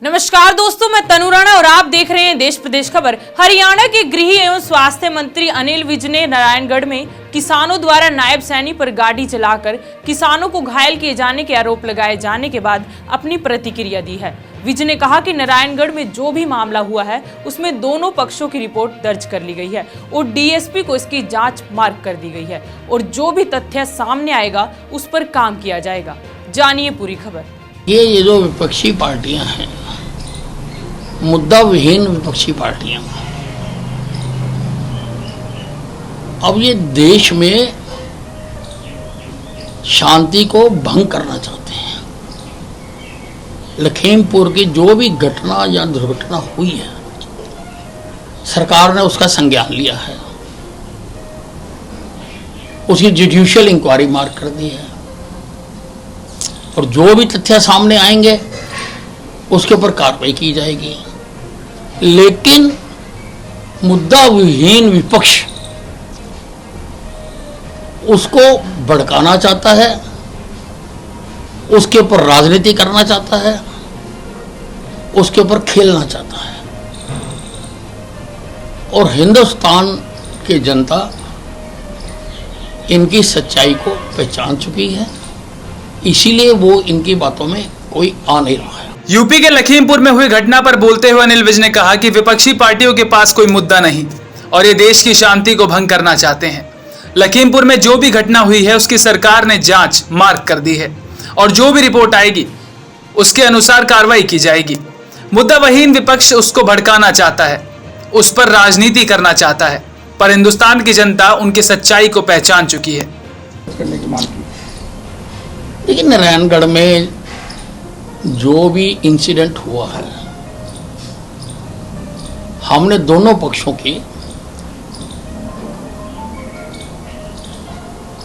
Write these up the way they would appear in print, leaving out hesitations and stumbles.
नमस्कार दोस्तों, मैं तनु राणा और आप देख रहे हैं देश प्रदेश खबर। हरियाणा के गृह एवं स्वास्थ्य मंत्री अनिल विज ने नारायणगढ़ में किसानों द्वारा नायब सैनी पर गाड़ी चलाकर किसानों को घायल किए जाने के आरोप लगाए जाने के बाद अपनी प्रतिक्रिया दी है। विज ने कहा कि नारायणगढ़ में जो भी मामला हुआ है उसमें दोनों पक्षों की रिपोर्ट दर्ज कर ली गई है और डीएसपी को इसकी जांच मार्क कर दी गई है और जो भी तथ्य सामने आएगा उस पर काम किया जाएगा। जानिए पूरी खबर। ये जो विपक्षी पार्टियां हैं, मुद्दा विहीन विपक्षी पार्टियां, अब ये देश में शांति को भंग करना चाहते हैं। लखीमपुर की जो भी घटना या दुर्घटना हुई है, सरकार ने उसका संज्ञान लिया है, उसकी जुडिशियल इंक्वायरी मार्क कर दी है और जो भी तथ्य सामने आएंगे उसके ऊपर कार्रवाई की जाएगी। लेकिन मुद्दा विहीन विपक्ष उसको भड़काना चाहता है, उसके ऊपर राजनीति करना चाहता है, उसके ऊपर खेलना चाहता है और हिंदुस्तान की जनता इनकी सच्चाई को पहचान चुकी है, इसीलिए वो इनकी बातों में कोई आ नहीं रहा है। यूपी के लखीमपुर में हुई घटना पर बोलते हुए अनिल विज ने कहा कि विपक्षी पार्टियों के पास कोई मुद्दा नहीं और ये देश की शांति को भंग करना चाहते हैं। लखीमपुर में जो भी घटना हुई है उसकी सरकार ने जांच मार्क कर दी है और जो भी रिपोर्ट आएगी उसके अनुसार कार्रवाई की जाएगी। मुद्दा वहीन विपक्ष उसको भड़काना चाहता है, उस पर राजनीति करना चाहता है, पर हिंदुस्तान की जनता उनकी सच्चाई को पहचान चुकी है। लेकिन नारायणगढ़ में जो भी इंसिडेंट हुआ है, हमने दोनों पक्षों की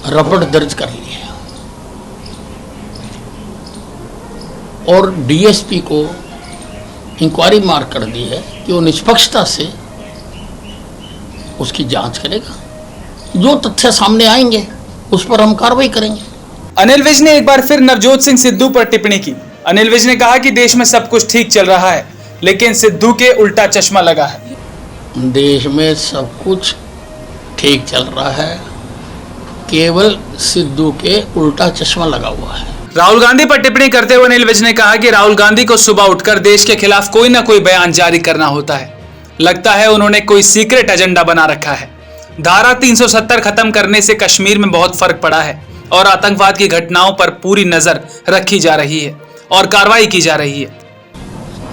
रिपोर्ट दर्ज कर ली है और डीएसपी को इंक्वायरी मार्क कर दी है कि वो निष्पक्षता से उसकी जांच करेगा। जो तथ्य सामने आएंगे उस पर हम कार्रवाई करेंगे। अनिल विज ने एक बार फिर नवजोत सिंह सिद्धू पर टिप्पणी की। अनिल विज ने कहा कि देश में सब कुछ ठीक चल रहा है लेकिन सिद्धू के उल्टा चश्मा लगा है। देश में सब कुछ ठीक चल रहा है, केवल सिद्धू के उल्टा चश्मा लगा हुआ है। राहुल गांधी पर टिप्पणी करते हुए अनिल विज ने कहा कि राहुल गांधी को सुबह उठकर देश के खिलाफ कोई ना कोई बयान जारी करना होता है। लगता है उन्होंने कोई सीक्रेट एजेंडा बना रखा है। धारा 370 खत्म करने से कश्मीर में बहुत फर्क पड़ा है और आतंकवाद की घटनाओं पर पूरी नजर रखी जा रही है और कार्रवाई की जा रही है।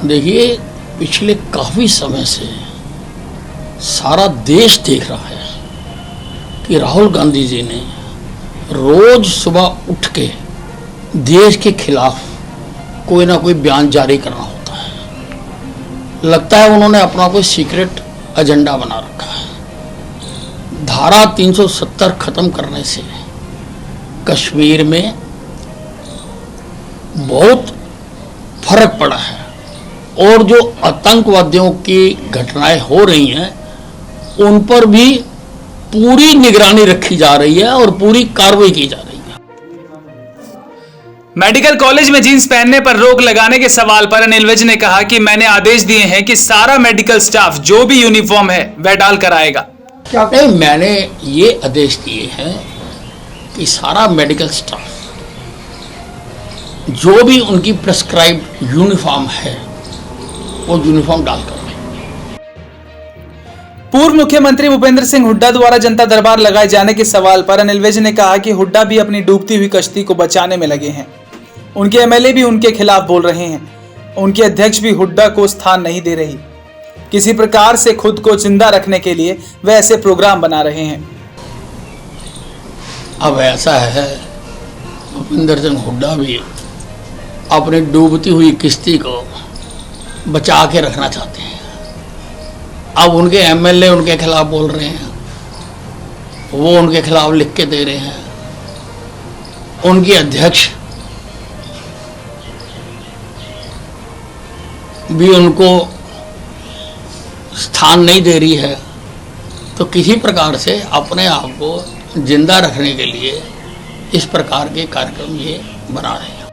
देखिए, पिछले काफी समय से सारा देश देख रहा है कि राहुल गांधी जी ने रोज सुबह उठ के देश के खिलाफ कोई ना कोई बयान जारी करना होता है। लगता है उन्होंने अपना कोई सीक्रेट एजेंडा बना रखा है। धारा 370 खत्म करने से कश्मीर में बहुत फर्क पड़ा है और जो आतंकवादियों की घटनाएं हो रही हैं उन पर भी पूरी निगरानी रखी जा रही है और पूरी कार्रवाई की जा रही है। मेडिकल कॉलेज में जींस पहनने पर रोक लगाने के सवाल पर अनिल विज ने कहा कि मैंने आदेश दिए हैं कि सारा मेडिकल स्टाफ जो भी यूनिफॉर्म है वह डाल कर आएगा। क्या कहें, मैंने ये आदेश दिए हैं कि सारा मेडिकल स्टाफ जो भी उनकी प्रेस्क्राइब्ड यूनिफॉर्म है वो यूनिफॉर्म डालकर। पूर्व मुख्यमंत्री भूपेंद्र सिंह हुड्डा द्वारा जनता दरबार लगाए जाने के सवाल पर अनिल विज ने कहा कि हुड्डा भी अपनी डूबती हुई कश्ती को बचाने में लगे हैं। उनके एमएलए भी उनके खिलाफ बोल रहे हैं। उनके अध्यक्ष भी हुड्डा को स्थान नहीं दे रही। किसी प्रकार से खुद को जिंदा रखने के लिए वे ऐसे प्रोग्राम बना रहे हैं। अब ऐसा है, भूपेंद्र सिंह हुड्डा भी अपनी डूबती हुई किश्ती को बचा के रखना चाहते हैं। अब उनके एमएलए उनके खिलाफ बोल रहे हैं, वो उनके खिलाफ लिख के दे रहे हैं। उनकी अध्यक्ष भी उनको स्थान नहीं दे रही है। तो किसी प्रकार से अपने आप को जिंदा रखने के लिए इस प्रकार के कार्यक्रम ये बना रहे हैं।